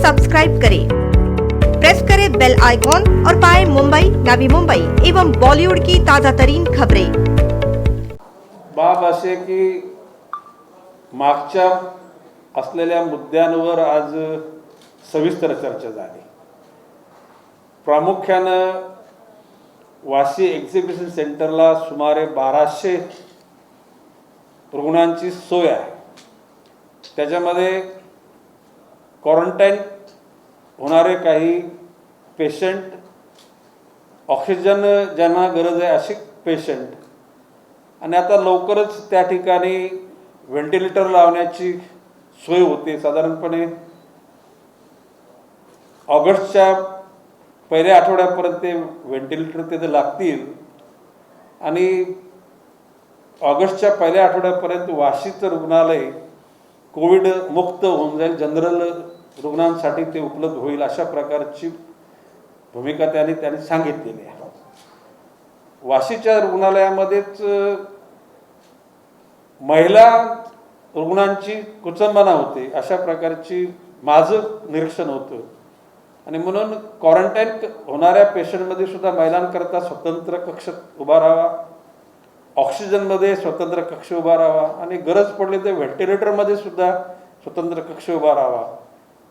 Subscribe करें, press करें bell icon और पाएं मुंबई, नवी मुंबई एवं बॉलीवुड की ताजा तरीन खबरें। बाब असे की मागच्या असलेल्या मुद्द्यांवर आज सविस्तर चर्चा झाली। प्रामुख्यानं वाशी एक्झिबिशन सेंटरला सुमारे 1200 रुग्णांची सोय आहे। त्याच्यामध्ये क्वारंटाईन होणारे काही पेशंट, ऑक्सिजन ज्यांना गरज आहे असे पेशंट, आणि आता लवकरच त्या ठिकाणी व्हेंटिलेटर लावण्याची सोय होते। साधारणपणे ऑगस्टच्या पहिल्या आठवड्यापर्यंत ते व्हेंटिलेटर तिथे लागतील आणि ऑगस्टच्या पहिल्या आठवड्यापर्यंत वाशीचं रुग्णालय कोविड मुक्त होऊन जाईल, जनरल रुग्णांसाठी ते उपलब्ध होईल, अशा प्रकारची भूमिका त्यांनी सांगितलेली आहे। वाशीच्या रुग्णालयामध्येच महिला रुग्णांची कुचंबना होते, अशा प्रकारची माझं निरीक्षण होतं। आणि म्हणून क्वारंटाईन होणाऱ्या पेशंटमध्ये सुद्धा महिलांकरता स्वतंत्र कक्ष उभा राहावा, ऑक्सिजनमध्ये स्वतंत्र कक्ष उभा राहावा आणि गरज पडली तर व्हेंटिलेटरमध्ये सुद्धा स्वतंत्र कक्ष उभा राहावा,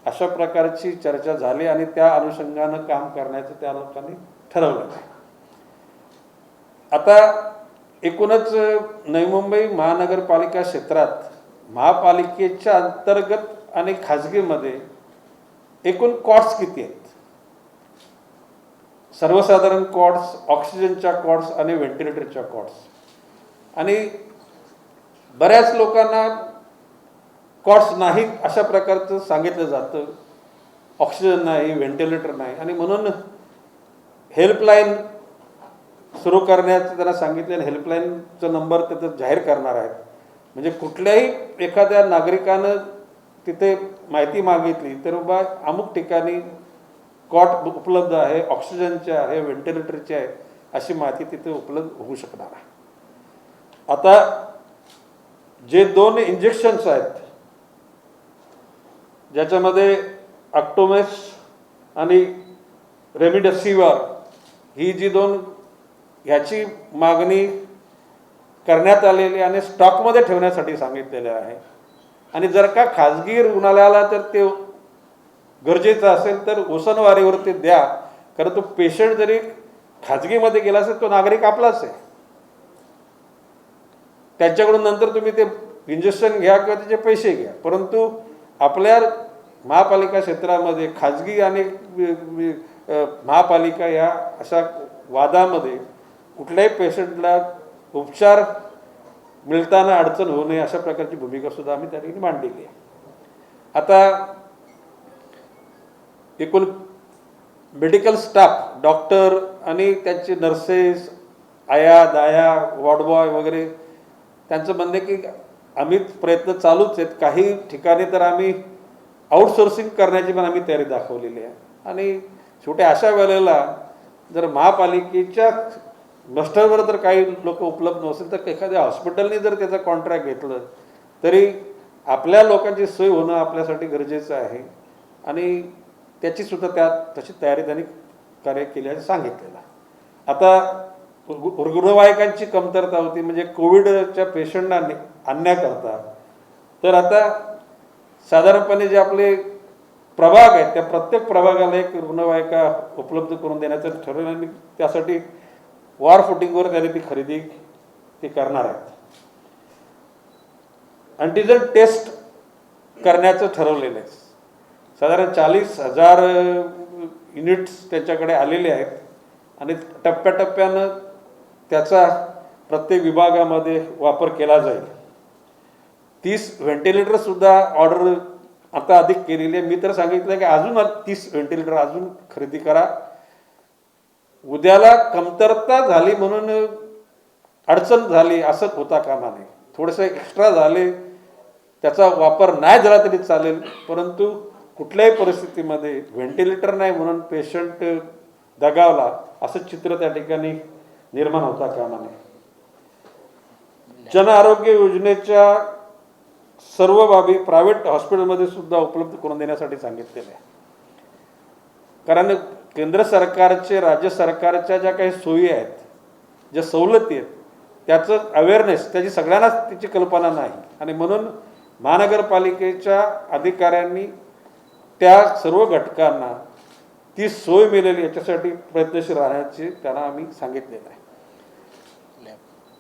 अशा प्रकारची चर्चा झाली आणि त्या अनुषंगानं काम करण्याचं त्या लोकांनी ठरवलं आहे। आता एकूणच नवी मुंबई महानगरपालिका क्षेत्रात महापालिकेच्या अंतर्गत आणि खाजगीमध्ये एकूण कॉट्स किती आहेत? सर्वसाधारण कॉट्स, ऑक्सिजनच्या कॉट्स आणि व्हेंटिलेटरच्या कॉट्स, आणि बऱ्याच लोकांना कॉट्स नाहीत अशा प्रकारचं सांगितलं जातं, ऑक्सिजन नाही, व्हेंटिलेटर नाही, आणि म्हणून हेल्पलाईन सुरू करण्याचं त्यांना सांगितले आणि हेल्पलाईनचा नंबर तिथं जाहीर करणार आहेत। म्हणजे कुठल्याही एखाद्या नागरिकानं तिथे माहिती मागितली तर बाबा अमुक ठिकाणी कॉट उपलब्ध आहे, ऑक्सिजनचे आहे, व्हेंटिलेटरचे आहे, अशी माहिती तिथे उपलब्ध होऊ शकणार आहे। आता जे 2 इंजेक्शन्स आहेत, ज्याच्यामध्ये अक्टोमेस आणि रेमडेसिविर, ही जी 2 ह्याची मागणी करण्यात आलेली आणि स्टॉकमध्ये ठेवण्यासाठी सांगितलेले आहे। आणि जर का खाजगी रुग्णालयाला तर ते गरजेचं असेल तर उसनवारीवर ते द्या, कारण तो पेशंट जरी खाजगीमध्ये गेला असेल तो नागरिक आपलाच आहे, त्यांच्याकडून नंतर तुम्ही ते इंजेक्शन घ्या किंवा त्याचे पैसे घ्या, परंतु आपल्या महापालिका क्षेत्रामध्ये खाजगी आणि महापालिका या अशा वादामध्ये कुठल्याही पेशंटला उपचार मिळताना अडचण होऊ नये, अशा प्रकारची भूमिका सुद्धा आम्ही त्या ठिकाणी मांडलेली आहे। आता एकूण मेडिकल स्टाफ, डॉक्टर आणि त्यांचे नर्सेस, आया, दाया, वॉर्डबॉय वगैरे, त्यांचं म्हणणं आहे की आम्ही प्रयत्न चालूच आहेत, काही ठिकाणी तर आम्ही आउटसोर्सिंग करण्याची पण आम्ही तयारी दाखवलेली आहे। आणि शेवटी अशा वेळेला जर महापालिकेच्या मस्टरवर जर काही लोक उपलब्ध नसेल तर एखाद्या हॉस्पिटलने जर त्याचा कॉन्ट्रॅक्ट घेतलं तरी आपल्या लोकांची सोय होणं आपल्यासाठी गरजेचं आहे, आणि त्याची सुद्धा तशी तयारी त्यांनी कार्य केल्याचं सांगितलेलं। आता रुग्णवाहिकांची कमतरता होती, म्हणजे कोविडच्या पेशंटना आणण्याकरता, तर आता साधारणपणे जे आपले प्रभाग आहेत त्या प्रत्येक प्रभागाला एक रुग्णवाहिका उपलब्ध करून देण्याचं ठरवलं आणि त्यासाठी वॉर फुटिंगवर त्यांनी ती खरेदी करणार आहेत। अँटीजन टेस्ट करण्याचं ठरवलेलं आहे। साधारण 40,000 युनिट्स त्यांच्याकडे आलेले आहेत आणि टप्प्याटप्प्यानं त्याचा प्रत्येक विभागामध्ये वापर केला जाईल। 30 व्हेंटिलेटरसुद्धा ऑर्डर आता अधिक केलेली आहे। मी तर सांगितलं की अजून 30 व्हेंटिलेटर अजून खरेदी करा। उद्याला कमतरता झाली म्हणून अडचण झाली असं होता कामा नये, थोडेसे एक्स्ट्रा झाले, त्याचा वापर नाही झाला तरी चालेल, परंतु कुठल्याही परिस्थितीमध्ये व्हेंटिलेटर नाही म्हणून पेशंट दगावला असं चित्र त्या ठिकाणी निर्माण होता कामा नये। जन आरोग्य योजनेच्या सर्व बाबी प्रायव्हेट हॉस्पिटलमध्ये सुद्धा उपलब्ध करून देण्यासाठी सांगितलेले आहे। कारण केंद्र सरकारचे राज्य सरकारच्या ज्या काही सोयी आहेत, ज्या सवलती आहेत, त्याचं अवेअरनेस त्याची सगळ्यांनाच त्याची कल्पना नाही. आणि म्हणून महानगरपालिकेच्या अधिकाऱ्यांनी त्या सर्व घटकांना ती सोय मिळेल याच्यासाठी प्रयत्नशील राहण्याचे त्यांना आम्ही सांगितलेलं आहे.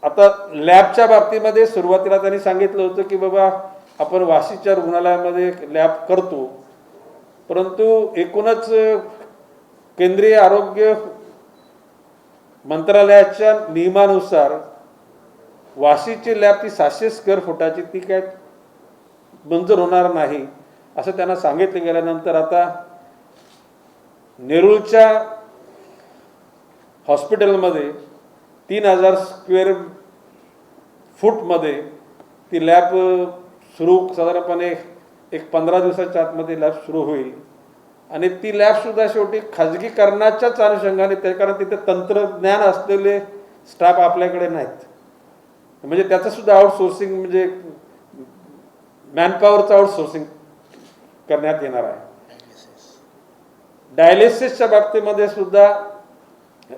आता लॅबच्या बाबतीमध्ये सुरुवातीला त्यांनी सांगितलं होतं की बाबा आपण वाशीच्या रुग्णालयामध्ये लॅब करतो, परंतु एकूणच केंद्रीय आरोग्य मंत्रालयाच्या नियमानुसार वाशीची लॅब ती 700 स्क्वेअर फुटाची ती काय मंजूर होणार नाही असं त्यांना सांगितलं गेल्यानंतर आता नेरूळच्या हॉस्पिटलमध्ये 3000 स्क्वेअर फूटमध्ये ती लॅब सुरू साधारणपणे एक 15 दिवसाच्या आतमध्ये लॅब सुरू होईल. आणि ती लॅबसुद्धा शेवटी खाजगीकरणाच्याच अनुषंगाने त्या, कारण तिथे तंत्रज्ञान असलेले स्टाफ आपल्याकडे नाहीत, म्हणजे त्याचंसुद्धा आउटसोर्सिंग म्हणजे मॅनपॉवरचं आउटसोर्सिंग करण्यात येणार आहे. डायलिसिसच्या बाबतीमध्ये सुद्धा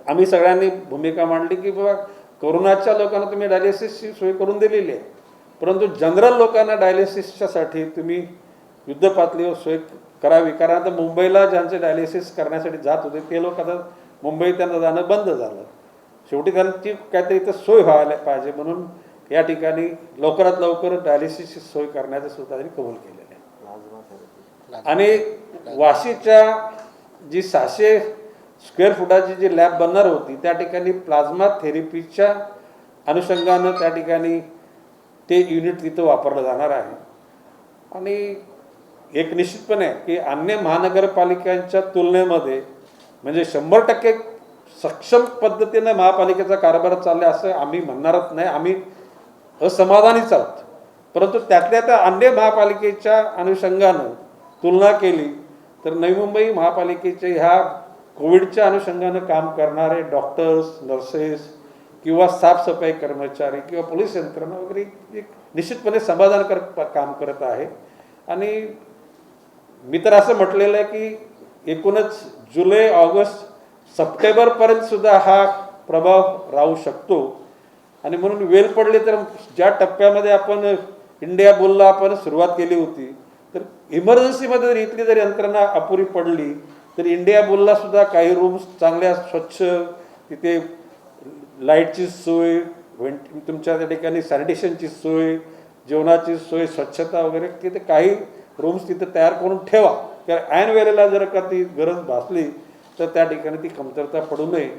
आम्ही सगळ्यांनी भूमिका मांडली की बाबा कोरोनाच्या लोकांना तुम्ही डायलिसिसची सोय करून दिलेली आहे, परंतु जनरल लोकांना डायलिसिसच्यासाठी तुम्ही युद्धपातळीवर सोय करावी. कारण आता मुंबईला ज्यांचे डायलिसिस करण्यासाठी जात होते ते लोक आता मुंबईत त्यांना जाणं बंद झालं. शेवटी त्यांची काहीतरी इथं सोय व्हायला पाहिजे, म्हणून या ठिकाणी लवकरात लवकर डायलिसिसची सोय करण्याचं सुद्धा त्यांनी कबूल केलेलं आहे. आणि वाशीच्या जी 600 स्क्वेअर फुटाची जी लॅब बनणार होती त्या ठिकाणी प्लाझ्मा थेरपीच्या अनुषंगानं त्या ठिकाणी ते युनिट तिथं वापरलं जाणार आहे. आणि एक निश्चितपणे की अन्य महानगरपालिकांच्या तुलनेमध्ये म्हणजे 100% सक्षम पद्धतीने महापालिकेचा कारभार चालला असं आम्ही म्हणणारच नाही, आम्ही असमाधानीच आहोत. परंतु त्यातल्या त्या अन्य महापालिकेच्या अनुषंगानं तुलना केली तर नवी मुंबई महापालिकेचे ह्या कोविडच्या अनुषंगानं काम करणारे डॉक्टर्स, नर्सेस किंवा साफसफाई कर्मचारी किंवा पोलीस यंत्रणा वगैरे एक निश्चितपणे समाधानकारक काम करत आहे. आणि मी तर असं म्हटलेलं आहे की एकूणच जुलै, ऑगस्ट, सप्टेंबरपर्यंत सुद्धा हा प्रभाव राहू शकतो. आणि म्हणून वेळ पडली तर ज्या टप्प्यामध्ये आपण इंडिया बुलला आपण सुरुवात केली होती, तर इमर्जन्सीमध्ये जर इथली जर यंत्रणा अपुरी पडली तर इंडिया बुलला सुद्धा काही रूम्स चांगल्या स्वच्छ, तिथे लाईटची सोय, तुमच्या त्या ठिकाणी सॅनिटेशनची सोय, जेवणाची सोय, स्वच्छता वगैरे तिथे काही रूम्स तिथे तयार करून ठेवा. कारण ऐन वेळेला जर का ती गरज भासली तर त्या ठिकाणी ती कमतरता पडू नये.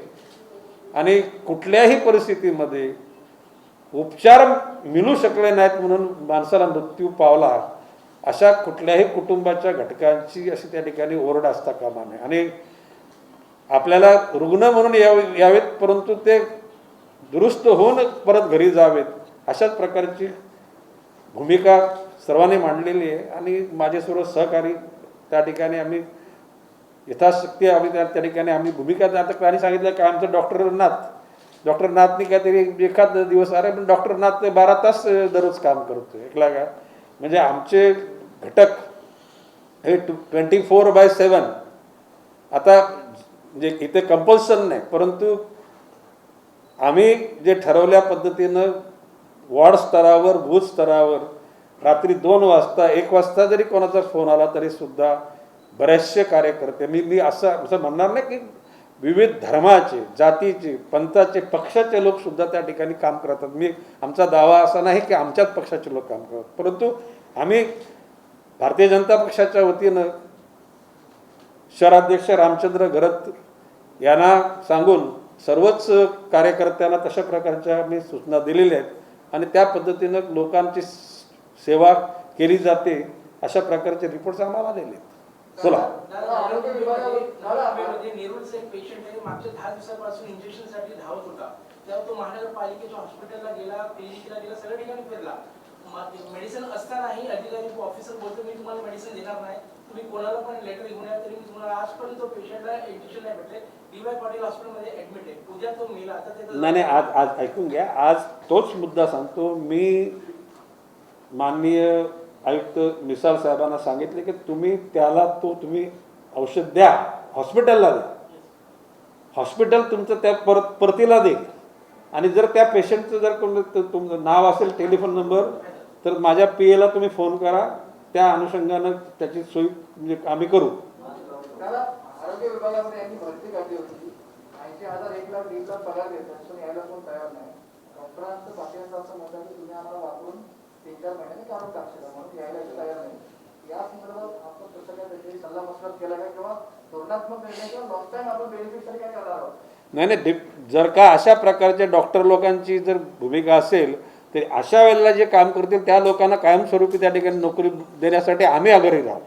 आणि कुठल्याही परिस्थितीमध्ये उपचार मिळू शकले नाहीत म्हणून माणसाला मृत्यू पावला अशा कुठल्याही कुटुंबाच्या घटकांची अशी त्या ठिकाणी ओरड असता कामा नये. आणि आपल्याला रुग्ण म्हणून यावेत परंतु ते दुरुस्त होऊन परत घरी जावेत अशाच प्रकारची भूमिका सर्वांनी मांडलेली आहे. आणि माझे सर्व सहकारी त्या ठिकाणी आम्ही यथाशक्ती आम्ही त्या ठिकाणी आम्ही भूमिका आता त्यांनी सांगितलं की आमचं डॉक्टर नाथनी काहीतरी एखाद दिवस अरे पण डॉक्टर नाथ ते 12 तास दररोज काम करतो एकला का, म्हणजे आमचे घटक हे 24/7. आता म्हणजे इथे कंपल्सन नाही, परंतु आम्ही जे ठरवल्या पद्धतीनं वॉर्ड स्तरावर, बूथ स्तरावर रात्री 2 वाजता 1 वाजता जरी कोणाचा फोन आला तरी सुद्धा बरेचसे कार्यकर्ते, मी असं म्हणणार नाही की विविध धर्माचे, जातीचे, पंथाचे, पक्षाचे लोक सुद्धा त्या ठिकाणी काम करतात. आमचा दावा असा नाही की आमच्याच पक्षाचे लोक काम करतात, परंतु आम्ही भारतीय जनता पक्षाच्या वतीनं शहराध्यक्ष रामचंद्र घरत यांना सांगून सर्वच कार्यकर्त्यांना तशा प्रकारच्या मी सूचना दिलेल्या आहेत. आणि त्या पद्धतीनं लोकांची सेवा केली जाते अशा प्रकारचे रिपोर्ट्स आम्हाला आलेले आहेत. बोला. नेरूळचा एक पेशंट आहे, मागच्या 10 दिवसापासून इंजेक्शनसाठी धावत होता. तेव्हा तो महानगरपालिकेच्या हॉस्पिटलला गेला, क्लिनिकला गेला, सगळ्या ठिकाणी फिरला. मेडिसिन असतानाही अधिकारी ऑफिसर बोलतो मी तुम्हाला मेडिसिन देणार नाही, तुम्ही कोणाला पण लेटर घेऊन या, तरी मी तुम्हाला आजपर्यंत तो पेशंटला इंजेक्शन नाही भेटले. DY पाटील हॉस्पिटलमध्ये ऍडमिट आहे, उद्या तो मेला. आता ते नाही आज ऐकून घ्या, आज तोच मुद्दा सांगतो मी. माननीय आयुक्त मिसाळ साहेबांना सांगितले की तुम्ही त्याला तुम्ही औषध द्या हॉस्पिटलला द्या, हॉस्पिटल तुमचं त्या परतीला देईल. आणि जर त्या पेशंटचं जर तुमचं नाव असेल, टेलिफोन नंबर, तर माझ्या PA ला तुम्ही फोन करा, त्या अनुषंगानं त्याची सोय म्हणजे आम्ही करू. त्याला आरोग्य विभागामध्ये यांनी भरती काढली होती. 80,000 1,00,000 1,00,000 पगार देतात, पण यायला कोण तयार नाही. डॉक्टरांचं बाकीचं असं म्हणतात की तुम्ही आम्हाला वापरून 3-4 महिन्यांनी काढून टाकशील, म्हणून यायला तयार नाही. या संदर्भात आपण कसं काय त्याची सल्ला मसलत केला काय, किंवा धोरणात्मक निर्णय किंवा लॉंग टाइम आपण बेनिफिटसाठी काय करणार आहोत? नाही, जर का अशा प्रकारच्या डॉक्टर लोकांची जर भूमिका असेल तर अशा वेळेला जे काम करतील त्या लोकांना कायमस्वरूपी त्या ठिकाणी नोकरी देण्यासाठी आम्ही आग्रही राहू.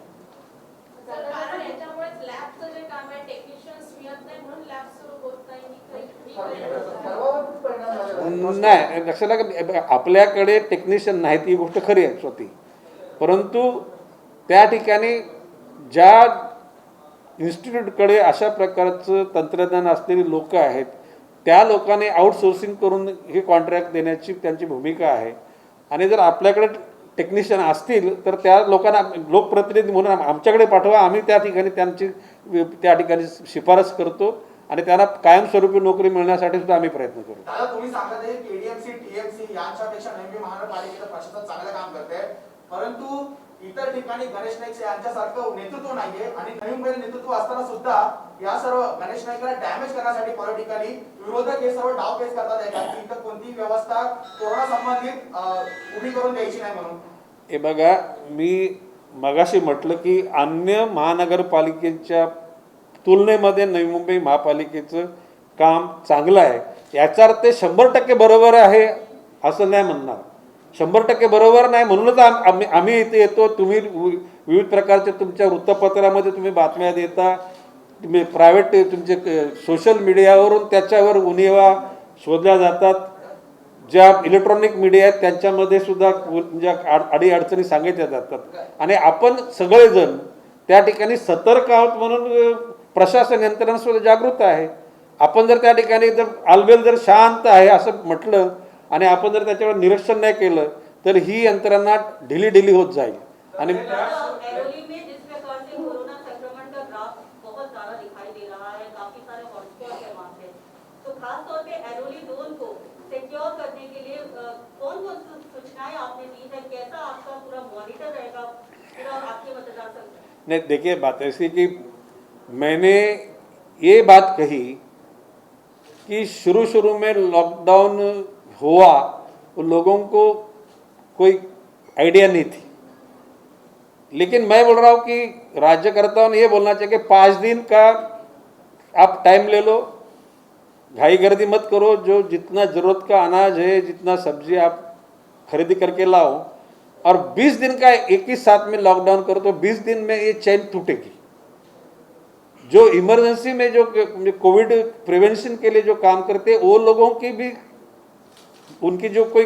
कारण याच्यामुळेच लॅबचं जे काम आहे, टेक्निशियन्स मिळत नाही म्हणून लॅब सुरू होत नाही. सर्वांवर परिणाम झालेला आहे. नाही, लक्षात आपल्याकडे टेक्निशियन नाहीत ही गोष्ट खरी आहे स्वतः, परंतु त्या ठिकाणी ज्या इन्स्टिट्यूटकडे अशा प्रकारचं तंत्रज्ञान असलेली लोक आहेत त्या लोकांनी आउटसोर्सिंग करून हे कॉन्ट्रॅक्ट देण्याची त्यांची भूमिका आहे. आणि जर आपल्याकडे टेक्निशियन असतील तर त्या लोकांना लोकप्रतिनिधी म्हणून आमच्याकडे पाठवा, आम्ही त्या ठिकाणी त्यांची त्या ठिकाणी शिफारस करतो आणि त्यांना कायमस्वरूपी नोकरी मिळण्यासाठी सुद्धा आम्ही प्रयत्न करू. दादा, तुम्ही सांगत आहे KDMC, TMC यांच्यापेक्षा नवी महानगरपालिकेचं प्रशासन चांगलं काम करते, परंतु इतर ठिकाणी गणेश नाईक यांच्यासारखं नेतृत्व नाहीये. आणि नवी मुंबईला नेतृत्व असताना सुद्धा या सर्व गणेश नाईकला डॅमेज करण्यासाठी पॉलिटिकली विरोधक हे सर्व डाव पेच करतात आहे की इथं कोणतीही व्यवस्था कोरोना संबंधित उभी करून द्यायची नाही म्हणून. हे बघा, मी मगाशी म्हटलं की अन्य महानगरपालिकेच्या तुलनेमध्ये नवी मुंबई महापालिकेचं काम चांगलं आहे. याचा अर्थ ते 100% बरोबर आहे असं नाही म्हणणार. 100% बरोबर नाही म्हणूनच आम्ही इथे येतो. तुम्ही विविध प्रकारच्या तुमच्या वृत्तपत्रामध्ये तुम्ही बातम्या देता, तुम्ही प्रायव्हेट तुमचे सोशल मीडियावरून त्याच्यावर उणिवा शोधल्या जातात. ज्या इलेक्ट्रॉनिक मीडिया आहेत त्यांच्यामध्ये सुद्धा ज्या अडीअडचणी सांगितल्या जातात आणि आपण सगळेजण त्या ठिकाणी सतर्क आहोत म्हणून प्रशासन यंत्रणा सुद्धा जागृत आहे. आपण जर त्या ठिकाणी जर आलबेल जर शांत आहे असं म्हटलं आणि आपण जर त्याच्यावर निरीक्षण नाही केलं तर ही यंत्रणा ढिली होत जाईल. आणि एरोली में जिस प्रकार से कोरोना संक्रमण का ग्राफ बहुत ज्यादा दिखाई दे रहा है, काफी सारे हॉटस्पॉट है वहाँ पे, तो खास तौर पे एरोली जोन को सिक्योर करने के लिए कौन कौन सी सूचनाएं आपने दी है, कैसा आपका पूरा मॉनिटर रहेगा पूरा आपके मतदान संख्या? नहीं, देखिए बात ऐसी कि मैंने ये बात कही कि शुरू में लॉकडाउन हुआ तो लोगों को कोई आइडिया नहीं थी, लेकिन मैं बोल रहा हूँ कि राज्यकर्ताओं ने ये बोलना चाहिए कि 5 दिन का आप टाइम ले लो, घाई गर्दी मत करो, जो जितना ज़रूरत का अनाज है, जितना सब्जी आप खरीदी करके लाओ, और 20 दिन का एक ही साथ में लॉकडाउन करो तो 20 दिन में ये चेन टूटेगी. जो इमरजेंसी में जो कोविड प्रिवेंशन के लिए जो काम करते हैं वो लोगों की भी उनकी जो कोई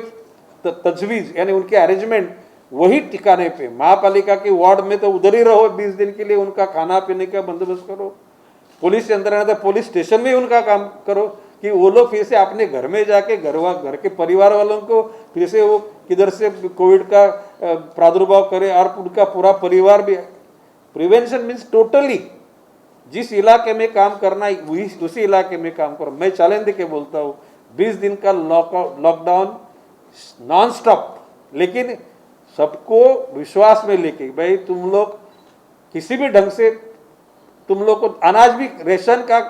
तजवीज़ यानी उनकी अरेंजमेंट वही ठिकाने पे महापालिका की वार्ड में तो उधर ही रहो 20 दिन के लिए, उनका खाना पीने का बंदोबस्त करो. पुलिस यंत्रणा तो पुलिस स्टेशन में उनका काम करो कि वो लोग फिर से अपने घर में जाके घर के परिवार वालों को फिर से वो किधर से कोविड का प्रादुर्भाव करे और उनका पूरा परिवार भी. प्रिवेंशन मीन्स टोटली जिस इलाके में काम करना है उसी इलाके में काम करो. मैं चैलेंज दे के बोलता हूँ 20 दिन का लॉकडाउन नॉन स्टॉप, लेकिन सबको विश्वास में लेके भाई तुम लोग किसी भी ढंग से तुम लोग को अनाज भी रेशन का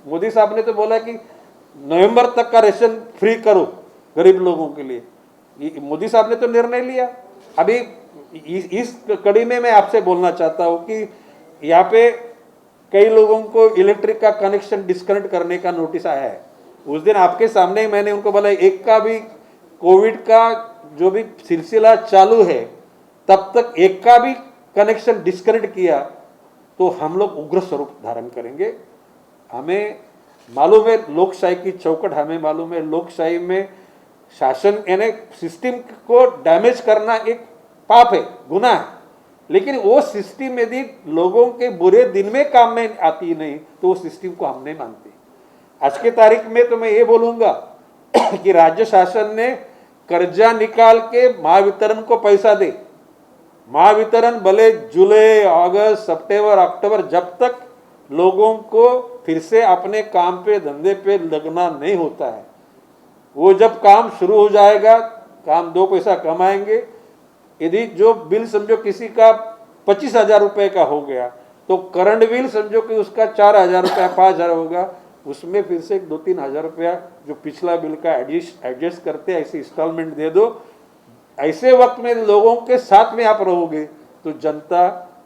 मोदी साहब ने तो बोला कि नवंबर तक का रेशन फ्री करो गरीब लोगों के लिए. मोदी साहब ने तो निर्णय लिया. अभी इस कड़ी में मैं आपसे बोलना चाहता हूँ कि यहाँ पे कई लोगों को इलेक्ट्रिक का कनेक्शन डिस्कनेक्ट करने का नोटिस आया है. उस दिन आपके सामने ही मैंने उनको बोला एक का भी कोविड का जो भी सिलसिला चालू है तब तक एक का भी कनेक्शन डिस्कनेक्ट किया तो हम लोग उग्र स्वरूप धारण करेंगे. हमें मालूम है लोकशाही की चौकट, हमें मालूम है लोकशाही में शासन यानी सिस्टम को डैमेज करना एक पाप है, गुनाह है, लेकिन वो सिस्टम यदि लोगों के बुरे दिन में काम में आती नहीं तो वो सिस्टम को हम नहीं मानते. आज की तारीख में तो मैं ये बोलूँगा कि राज्य शासन ने कर्जा निकाल के महावितरण को पैसा दे. महावितरण भले जुलाई अगस्त सितंबर अक्टूबर जब तक लोगों को फिर से अपने काम पे धंधे पे लगना नहीं होता है। वो जब काम शुरू हो जाएगा, काम 2 पैसा कमाएंगे। यदि जो बिल समझो किसी का 25,000 रुपये का हो गया तो करंट बिल समझो कि उसका 4,000 रुपया 5,000 होगा, उसमें फिर से 2-3 हज़ार रुपया जो पिछला बिल का एडजस्ट करते ऐसे इंस्टॉलमेंट दे दो। ऐसे वक्त में लोगों के साथ में आप रहोगे तो जनता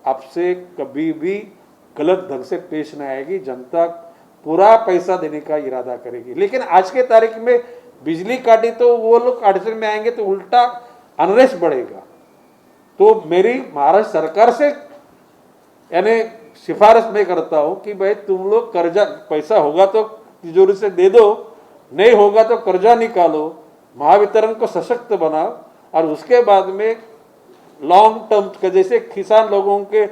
आपसे कभी भी गलत ढंग से पेश नहीं आएगी, जनता पूरा पैसा देने का इरादा करेगी। लेकिन आज के तारीख में बिजली काटी तो वो लोग अड़चन में आएंगे तो उल्टा अनरेस्ट बढ़ेगा। तो मेरी महाराष्ट्र सरकार से यानी सिफारिश मैं करता हूं कि भाई तुम लोग कर्जा, पैसा होगा तो तिजोरी से दे दो, नहीं होगा तो कर्जा निकालो, महावितरण को सशक्त बनाओ और उसके बाद में लॉन्ग टर्म के जैसे किसान लोगों के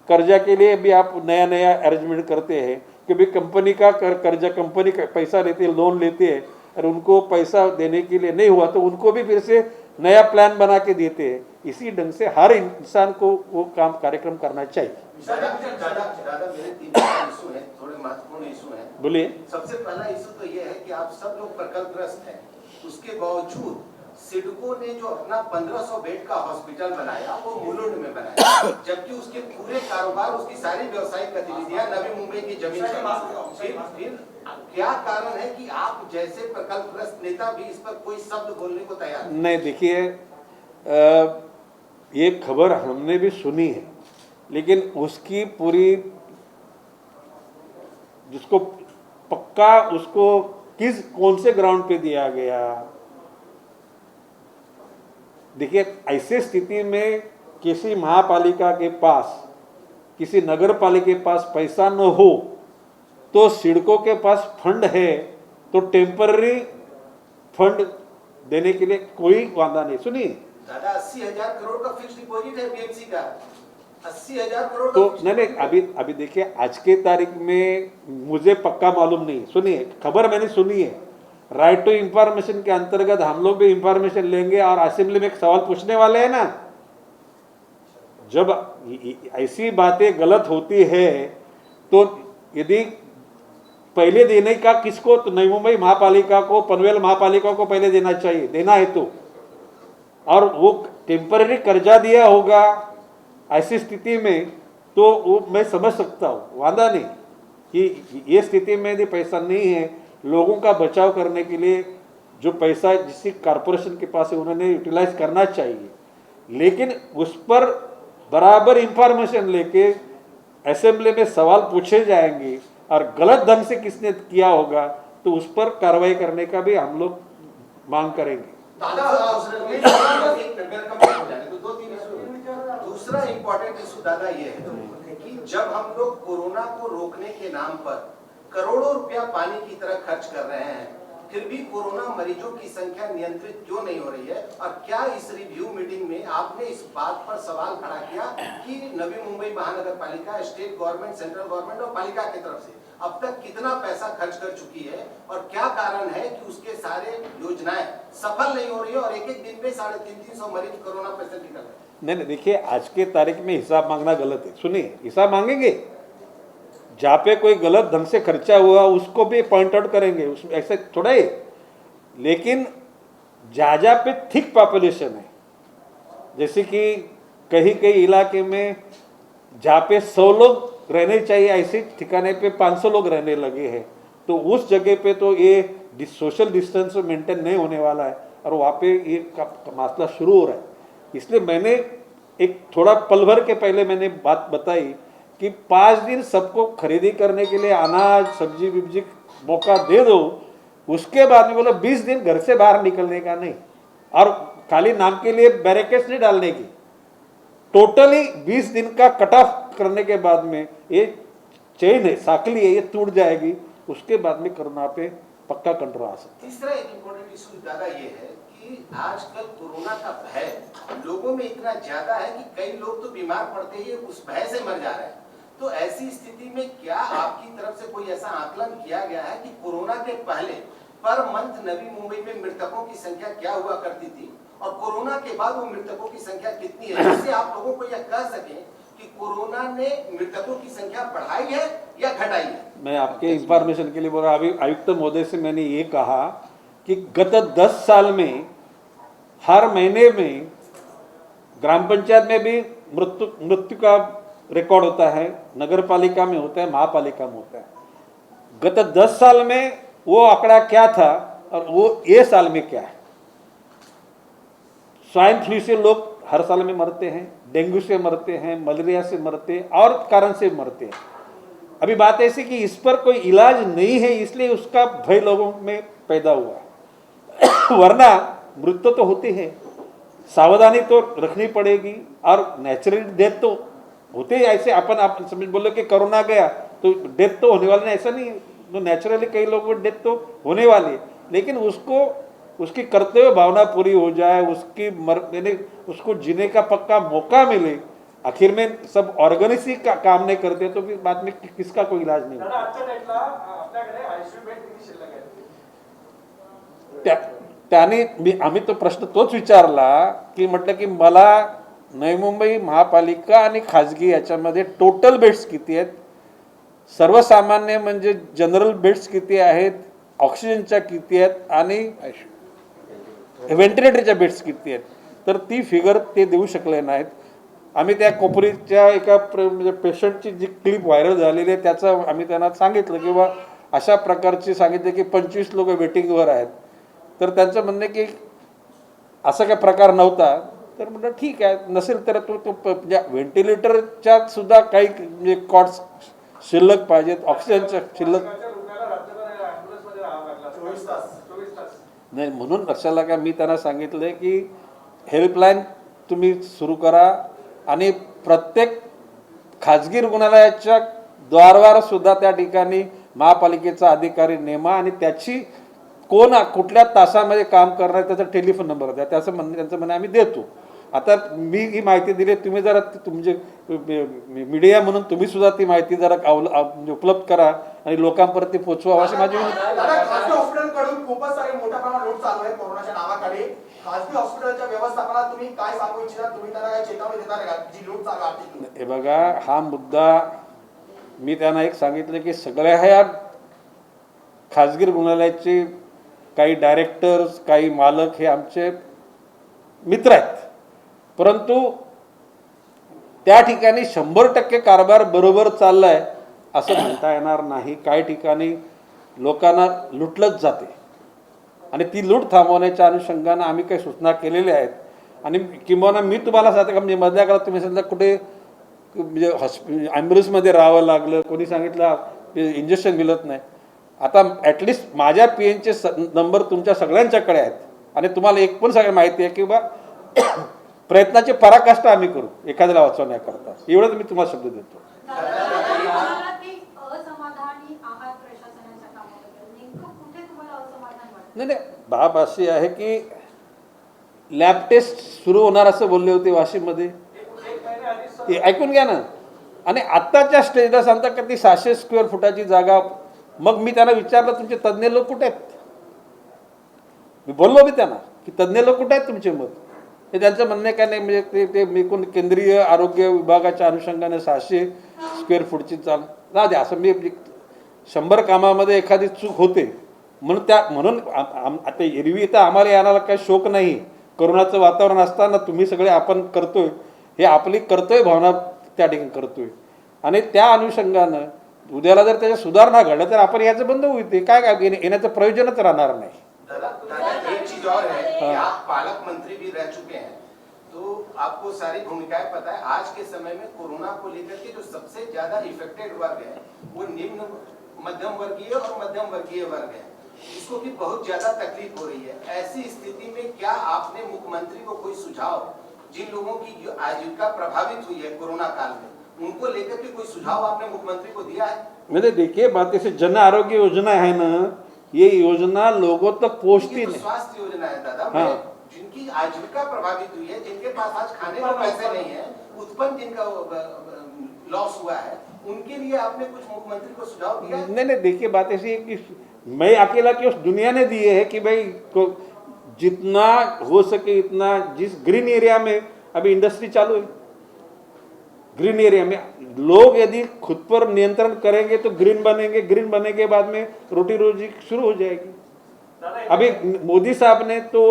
कर्जा के लिए भी आप नया नया अरेंजमेंट करते हैं कि भाई कंपनी का कर्जा, कंपनी का पैसा लेती है, लोन लेती है और उनको पैसा देने के लिए नहीं हुआ तो उनको भी फिर से नया प्लान बना के देते हैं। इसी ढंग से हर इंसान को वो कार्यक्रम करना चाहिए। दादा मेरे 3 इशू हैं, थोड़े महत्वपूर्ण इशू हैं। बोलिए। सबसे पहला इशू तो ये है कि आप सब लोग प्रकल्पग्रस्त हैं, उसके बावजूद सिडको ने जो अपना 1500 बेड का हॉस्पिटल बनाया वो मुलुंड में बनाया, जबकि उसके पूरे कारोबार, उसकी सारी व्यवसायिक गतिविधियां नवी मुंबई की जमीन पर। फिर क्या कारण है कि आप जैसे प्रकल्पग्रस्त नेता भी इस पर कोई शब्द बोलने को तैयार नहीं? देखिए, ये खबर हमने भी सुनी है, लेकिन उसकी पूरी जिसको पक्का उसको कौन से ग्राउंड पे दिया गया। देखिए, ऐसे स्थिति में किसी महापालिका के पास, किसी नगर पालिका के पास पैसा न हो तो सिडको के पास फंड है तो टेम्पररी फंड देने के लिए कोई वादा नहीं। सुनिए दादा, 80,000 करोड़ का फिक्स डिपॉजिट है बीएमसी का, 80,000 करोड़ तो नहीं, अभी देखिए आज के तारीख में मुझे पक्का मालूम नहीं। सुनिए, खबर मैंने सुनी है, राइट टू इंफॉर्मेशन के अंतर्गत हम लोग भी इंफॉर्मेशन लेंगे और असेंबली में एक सवाल पूछने वाले हैं ना। जब ऐसी बातें गलत होती है तो यदि पहले देने का किसको, तो नई मुंबई महापालिका को, पनवेल महापालिका को पहले देना चाहिए, देना है तो, और वो टेम्पररी कर्जा दिया होगा ऐसी स्थिति में तो वो मैं समझ सकता हूँ, वादा नहीं कि ये स्थिति में यदि पैसा नहीं है लोगों का बचाव करने के लिए, जो पैसा जिस कॉरपोरेशन के पास है उन्होंने यूटिलाइज करना चाहिए। लेकिन उस पर बराबर इंफॉर्मेशन लेके असेंबली में सवाल पूछे जाएंगे और गलत ढंग से किसने किया होगा तो उस पर कार्रवाई करने का भी हम लोग मांग करेंगे। दूसरा इम्पोर्टेंट इशू दादा ये है कि जब हम लोग कोरोना को रोकने के नाम पर करोड़ों रुपया पानी की तरह खर्च कर रहे हैं, फिर भी कोरोना मरीजों की संख्या नियंत्रित क्यों नहीं हो रही है? और क्या इस रिव्यू मीटिंग में आपने इस बात पर सवाल खड़ा किया कि नवी मुंबई महानगर पालिका, स्टेट गवर्नमेंट, सेंट्रल गवर्नमेंट और पालिका की तरफ से अब तक कितना पैसा खर्च कर चुकी है और क्या कारण है कि उसके सारे योजनाएं सफल नहीं हो रही है और एक दिन में 350 मरीज कोरोना पेशेंट निकल रहे हैं? नहीं, देखिए आज के तारीख में हिसाब मांगना गलत है। सुनिए, हिसाब मांगेंगे, जहाँ पे कोई गलत ढंग से खर्चा हुआ उसको भी पॉइंट आउट करेंगे, उसमें ऐसे थोड़ा ही। लेकिन जहाँ पे थिक पॉपुलेशन है, जैसे कि कहीं कहीं इलाके में जहाँ पे 100 लोग रहने चाहिए ऐसे ठिकाने पे 500 लोग रहने लगे हैं, तो उस जगह पे तो ये सोशल डिस्टेंस मेंटेन नहीं होने वाला है और वहाँ पे ये मसला शुरू हो रहा है। इसलिए मैंने एक थोड़ा पल भर के पहले मैंने बात बताई कि 5 दिन सबको खरीदी करने के लिए अनाज, सब्जी विब्जी मौका दे दो, उसके बाद में बोला 20 दिन घर से बाहर निकलने का नहीं और खाली नाम के लिए बैरिकेड्स नहीं डालने की। टोटली 20 दिन का कट ऑफ करने के बाद में ये चेन है, साकली है, ये टूट जाएगी, उसके बाद में कोरोना पे पक्का कंट्रोल आ सकता है। तीसरा एक इम्पोर्टेंट इशू दादा ये है कि आजकल कोरोना का भय लोगों में इतना ज्यादा है कि कई लोग तो बीमार पड़ते ही उस भय से मर जा रहे हैं। तो ऐसी स्थिति में क्या आपकी तरफ से कोई ऐसा आकलन किया गया है कि कोरोना के पहले पर मंथ नवी मुंबई में मृतकों की संख्या क्या हुआ करती थी और कोरोना के बाद वो मृतकों की संख्या कितनी है, जिससे आप लोगों को यह कह सकें कि कि कोरोना ने मृतकों की संख्या बढ़ाई है या घटाई है? मैं आपके इंफॉर्मेशन के लिए बोल रहा, अभी आयुक्त महोदय से मैंने ये कहा कि गत 10 साल में हर महीने में ग्राम पंचायत में भी मृत्यु का रिकॉर्ड होता है, नगर पालिका में होता है, महापालिका में होता है। गत 10 साल में वो आंकड़ा क्या था और वो ये साल में क्या है। स्वाइन फ्लू से लोग हर साल में मरते हैं, डेंगू से मरते हैं, मलेरिया से मरते हैं और कारण से मरते हैं। अभी बात ऐसी कि इस पर कोई इलाज नहीं है, इसलिए उसका भय लोगों में पैदा हुआ वरना मृत्यु तो होती है, सावधानी तो रखनी पड़ेगी और नेचुरल डेथ तो होते ही। ऐसे अपन समझ बोलो कि कोरोना गया तो डेथ तो होने वाला नहीं, ऐसा नहीं है। तो नेचुरली कई लोगों को डेथ तो होने वाली है, लेकिन उसको उसकी कर्तव्य भावना पूरी हो जाए, उसको जीने का पक्का मौका मिले। आखिर में सब ऑर्गेनिक ही काम नहीं करते तो फिर बाद में किसका कोई इलाज नहीं होता। त्याने आम्ही तो प्रश्न तोच विचारला की म्हटलं की मला नवी मुंबई महापालिका आणि खाजगी याच्यामध्ये टोटल बेड्स किती आहेत, सर्वसामान्य म्हणजे जनरल बेड्स किती आहेत, ऑक्सिजनच्या किती आहेत आणि व्हेंटिलेटरच्या बेड्स किती आहेत, तर ती फिगर ते देऊ शकले नाहीत। आम्ही त्या कोपरीच्या एका म्हणजे पेशंटची जी क्लिप व्हायरल झालेली आहे त्याचं आम्ही त्यांना सांगितलं की बा अशा प्रकारची सांगितले की 25 लोक वेटिंगवर आहेत, तर त्यांचं म्हणणे की असा काय प्रकार नव्हता। तर म्हटलं ठीक आहे, नसेल तर तो व्हेंटिलेटरच्या सुद्धा काही म्हणजे कॉट्स शिल्लक पाहिजेत, ऑक्सिजनच्या शिल्लक नाही। म्हणून कशाला काय मी त्यांना सांगितलंय की हेल्पलाईन तुम्ही सुरू करा आणि प्रत्येक खाजगी रुग्णालयाच्या द्वारवर सुद्धा त्या ठिकाणी महापालिकेचा अधिकारी नेमा आणि त्याची कोण कुठल्या तासामध्ये काम करणार त्याचा टेलिफोन नंबर द्या, त्याचं म्हणणं त्यांचं म्हणणं आम्ही देतो। आता मी ही माहिती दिली, तुम्ही जरा तुमचे मीडिया म्हणून तुम्ही सुद्धा ती माहिती जरा उपलब्ध करा आणि लोकांपर्यंत पोहोचवा अशी माझी खासगी हॉस्पिटलकडून खूपच सारे मोठ्या प्रमाणात लूट चालू आहे कोरोनाच्या नावाखाली। खासगी हॉस्पिटलच्या व्यवस्थापनाला तुम्ही काय सांगू इच्छिता, तुम्ही त्यांना काय चेतावणी देणार का जी लूट चालू आहे? हे बघा, हा मुद्दा मी त्यांना एक सांगितलं की सगळ्या ह्या खाजगी रुग्णालयाचे काही डायरेक्टर्स काही मालक हे आमचे मित्र आहेत, परंतु त्या ठिकाणी 100% कारभार बरोबर चाललाय असं म्हणता येणार नाही। काही ठिकाणी लोकांना लुटलंच जाते आणि ती लूट थांबवण्याच्या अनुषंगाने आम्ही काही सूचना केलेल्या आहेत। आणि किंबहुना मी तुम्हाला सांगतो का म्हणजे मधल्या काळात तुम्ही समजा कुठे म्हणजे ॲम्ब्युलन्समध्ये राहावं लागलं, कोणी सांगितलं इंजेक्शन मिळत नाही, आता ॲटलिस्ट माझ्या PNचे नंबर तुमच्या सगळ्यांच्याकडे आहेत आणि तुम्हाला एक पण सगळं माहिती आहे की बा प्रयत्नाची पराकाष्ठा आम्ही करू एखाद्याला वाचवण्याकरता, एवढंच मी तुम्हाला शब्द देतो। नाही, बाब अशी आहे की लॅब टेस्ट सुरू होणार असं बोलले होते वाशिममध्ये, ऐकून घ्या ना। आणि आत्ताच्या स्टेजला सांगता का ती 600 स्क्वेअर फुटाची जागा, मग मी त्यांना विचारलं तुमचे तज्ज्ञ लोक कुठे आहेत, मी बोललो मी त्यांना की तज्ज्ञ लोक कुठे आहेत तुमचे मत, हे त्यांचं म्हणणे काय नाही म्हणजे ते एकूण केंद्रीय आरोग्य विभागाच्या अनुषंगाने 600 स्क्वेअर फूटची जाऊ द्या असं। मी 100 कामामध्ये एखादी चूक होते म्हणून आता एरवी तर आम्हाला यायला काही शोक नाही, कोरोनाचं वातावरण असताना तुम्ही सगळे आपण करतोय हे आपली कर्तव्य भावना त्या ठिकाणी करतोय आणि त्या अनुषंगानं उद्याला जर त्याच्या सुधारणा घडल्या तर आपण याचं बंद होईल, काय येण्याचं प्रयोजनच राहणार नाही। दादा एक चीज और है कि आप पालक मंत्री भी रह चुके हैं, तो आपको सारी भूमिकाएं पता है। आज के समय में कोरोना को लेकर के जो सबसे ज्यादा इफेक्टेड वर्ग है वो निम्न मध्यम वर्गीय और मध्यम वर्गीय वर्ग है, इसको भी बहुत ज्यादा तकलीफ हो रही है। ऐसी स्थिति में क्या आपने मुख्यमंत्री को कोई सुझाव, जिन लोगों की आजीविका प्रभावित हुई है कोरोना काल में, उनको लेकर के कोई सुझाव आपने मुख्यमंत्री को दिया है? मैंने देखिए बात ऐसे जन आरोग्य योजना है ना, ये योजना लोगों तक पहुंचती नहीं। स्वास्थ्य योजना है दादा, हाँ। जिनकी आजीविका प्रभावित हुई है, जिनके पास आज खाने को पैसे नहीं है, उत्पन्न जिनका लॉस हुआ है, उनके लिए आपने कुछ मुख्यमंत्री को सुझाव दिया है? नहीं, देखिए बात ऐसी है कि मैं अकेला कि उस दुनिया ने दिए है कि भाई जितना हो सके इतना, जिस ग्रीन एरिया में अभी इंडस्ट्री चालू है ग्रीन एरिया में लोग यदि खुद पर नियंत्रण करेंगे तो ग्रीन बनेंगे, ग्रीन बनने के बाद में रोटी रोजी शुरू हो जाएगी। अभी मोदी साहब ने तो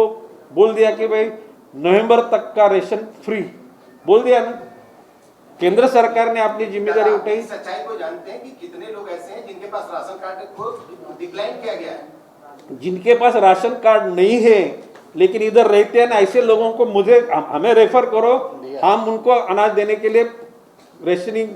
बोल दिया कि भाई नवंबर तक का रेशन फ्री बोल दिया ना, केंद्र सरकार ने अपनी जिम्मेदारी दादा, उठाई। इस सच्चाई को जानते हैं कि कितने लोग ऐसे हैं जिनके पास राशन कार्ड को डिक्लाइन किया गया है? जिनके पास राशन कार्ड नहीं है लेकिन इधर रहते हैं ना, ऐसे लोगों को हमें रेफर करो, हम उनको अनाज देने के लिए रेशनिंग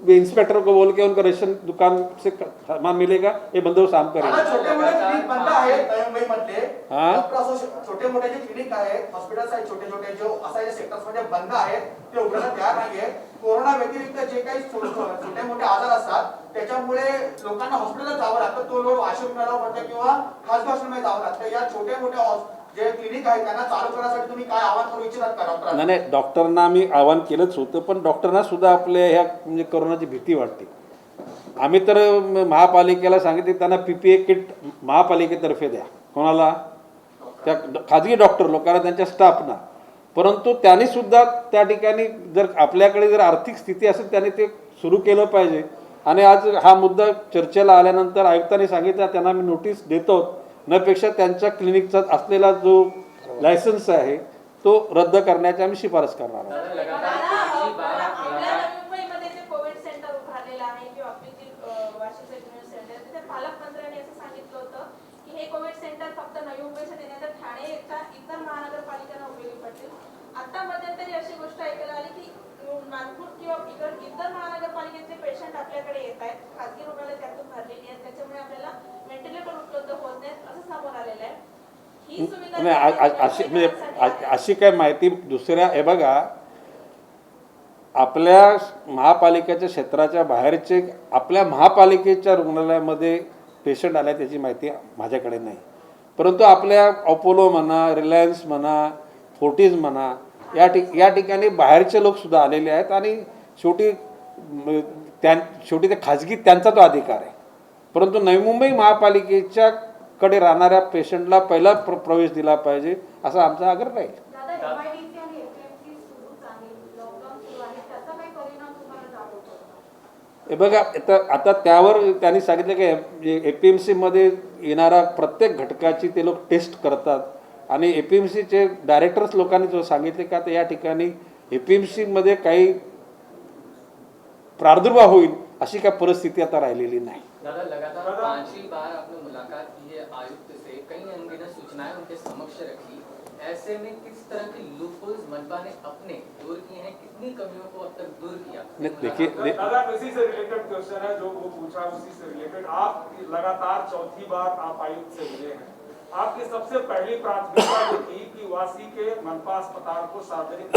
इंस्पेक्टर को बोल के उनको रेशन दुकान से सामान मिलेगा, ये बंदोबस्त हम आता करेंगे। छोटे मोठे क्लिनिक बंद आहेत नवी मुंबईमधले. हा? डॉक्टर असो छोटे मोठे जे क्लिनिक आहेत, हॉस्पिटल्स आहेत, छोटे छोटे जो असायचे सेक्टर्स मध्ये बंद आहेत, ते उघडायला तयार नाहीये. कोरोना व्यतिरिक्त जे काही छोटे मोठे आजार असतात त्याच्यामुळे लोकांना हॉस्पिटलला जावं लागतं, तो लोक आश्रमाला पडतं किंवा खासगी हॉस्पिटलमध्ये जावं लागतं. या छोट्या मोठ्या जे क्लिनिक आहेत त्यांना चालू करण्यासाठी तुम्ही काय आवाहन करू इच्छितात का डॉक्टरांना? नाही डॉक्टरांना आम्ही आवाहन केलंच होतं, पण डॉक्टरांना सुद्धा आपल्या ह्या म्हणजे कोरोनाची भीती वाटते. आम्ही तर महापालिकेला सांगितले त्यांना PPE किट महापालिकेतर्फे द्या, कोणाला? त्या खाजगी डॉक्टर लोकांना, त्यांच्या स्टाफना. परंतु त्यांनी सुद्धा त्या ठिकाणी जर आपल्याकडे जर आर्थिक स्थिती असेल त्यांनी ते सुरू केलं पाहिजे. आणि आज हा मुद्दा चर्चेला आल्यानंतर आयुक्तांनी सांगितलं त्यांना मी नोटीस देतो, नपेक्षा त्यांच्या क्लिनिकचा असलेला जो लायसन्स आहे तो रद्द करण्याची आम्ही शिफारस करणार आहोत. आपल्या मुंबईमध्ये जे कोविड सेंटर उभारलेलं आहे किंवा आपली जी वाशी सेंटर तिथे पालकमंत्र्यांनी असं सांगितलं होतं की हे कोविड सेंटर फक्त नवी मुंबईच्या देण्यात ठाणेच्या इतर महानगरपालिकांना उपयोगी पडतील. आता मध्यंतरी अशी गोष्ट ऐकायला आली की नागपूर किंवा इतर महानगरपालिकेचे पेशंट आपल्याकडे येत आहेत, खासगी रुग्णालय त्यातून भरलेली आहेत, त्याच्यामुळे आपल्याला व्हेंटिलेटर उपलब्ध होत नाहीत असं समोर आलेलं आहे. ही सुविधा अशी काय माहिती दुसऱ्या हे बघा, आपल्या महापालिकेच्या क्षेत्राच्या बाहेरचे आपल्या महापालिकेच्या रुग्णालयामध्ये पेशंट आल्या त्याची माहिती माझ्याकडे नाही. परंतु आपल्या अपोलो म्हणा, रिलायन्स म्हणा, फोर्टीज म्हणा, या ठिकाणी बाहेरचे लोक सुद्धा आलेले आहेत. आणि शेवटी ते खाजगी त्यांचा तो अधिकार आहे. परंतु नवी मुंबई महापालिकेच्या कडे राहणाऱ्या पेशंटला पहिला प्रवेश दिला पाहिजे असा आमचा आग्रह राहील. हे बघा आता त्यावर त्यांनी सांगितलं की APMC मध्ये येणारा प्रत्येक घटकाची ते लोक टेस्ट करतात. आणि APMCचे डायरेक्टर्स लोकांनी जो सांगितले का आता या ठिकाणी APMC मध्ये काही प्रादुर्भाव होईल अशी काय परिस्थिती आता राहिलेली नाही. दादा लगातार 5वीं बार आपने मुलाकात की है आयुक्त से, कई अनगिनत सूचनाएं उनके समक्ष रखी, ऐसे में किस तरह की लूपहोल्स मनपा ने अपने दूर किए हैं, कितनी कमियों को अब तक दूर किया? देखिए दादा इसी से रिलेटेड क्वेश्चन है जो वो पूछा, उसी से रिलेटेड आप लगातार चौथी बार आप आयुक्त से मिले हैं, आपकी सबसे पहली प्राथमिकता जो थी कि वासी के मनपा अस्पताल को सार्वजनिक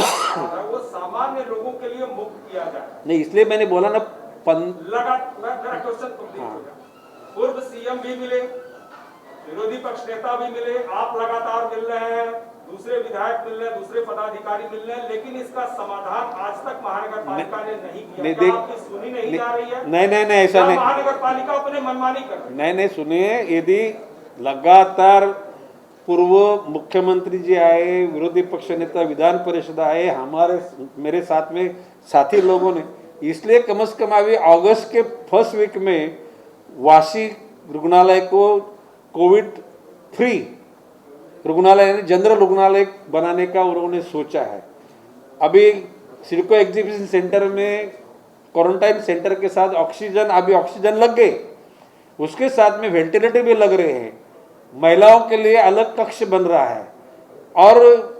वो सामान्य लोगों के लिए मुक्त किया जाए. नहीं, इसलिए मैंने बोला ना मेरा क्वेश्चन कंप्लीट हो गया. पूर्व CM भी मिले, विरोधी पक्ष नेता भी मिले, आप लगातार मिल रहे हैं, दूसरे विधायक मिल रहे हैं, दूसरे पदाधिकारी मिल रहे हैं, लेकिन इसका समाधान आज तक महानगरपालिका ने नहीं किया. क्या आपकी सुनी नहीं जा रही है? नहीं ऐसा नहीं. महानगरपालिका अपने मनमानी कर रही है. नहीं सुनिए, यदि लगातार पूर्व मुख्यमंत्री जी आए, विरोधी पक्ष नेता, विधान परिषद आए, मेरे साथ में साथी लोगों ने, इसलिए कम से कम अभी अगस्त के फर्स्ट वीक में वाशी रुग्णालय को कोविड फ्री रुग्णालय यानी जनरल रुग्णालय बनाने का उन्होंने सोचा है. अभी सिडको एग्जीबिशन सेंटर में क्वारंटाइन सेंटर के साथ ऑक्सीजन लग गए, उसके साथ में वेंटिलेटर भी लग रहे हैं, महिलाओं के लिए अलग कक्ष बन रहा है, और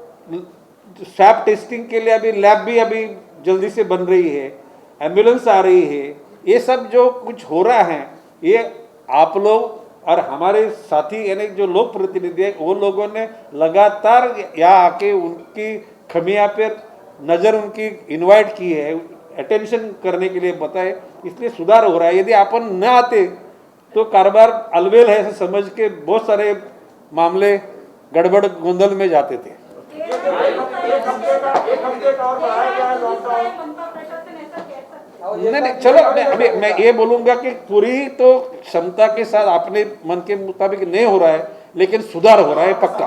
स्वैब टेस्टिंग के लिए अभी लैब भी अभी जल्दी से बन रही है, एम्बुलेंस आ रही है. ये सब जो कुछ हो रहा है ये आप लोग और हमारे साथी यानी जो लोक प्रतिनिधि है वो लोगों ने लगातार यहाँ आके उनकी खमियां पर नज़र उनकी इनवाइट की है, अटेंशन करने के लिए बताए, इसलिए सुधार हो रहा है. यदि अपन न आते तो कारोबार अलबेल है ऐसे समझ के बहुत सारे मामले गड़बड़ गोंदल में जाते थे. एक हफ्ते का और बढ़ाया गया है लॉकडाउन. नहीं चलो अभी मैं ये बोलूंगा कि पूरी तो क्षमता के साथ अपने मन के मुताबिक नहीं हो रहा है, लेकिन सुधार हो रहा है पक्का.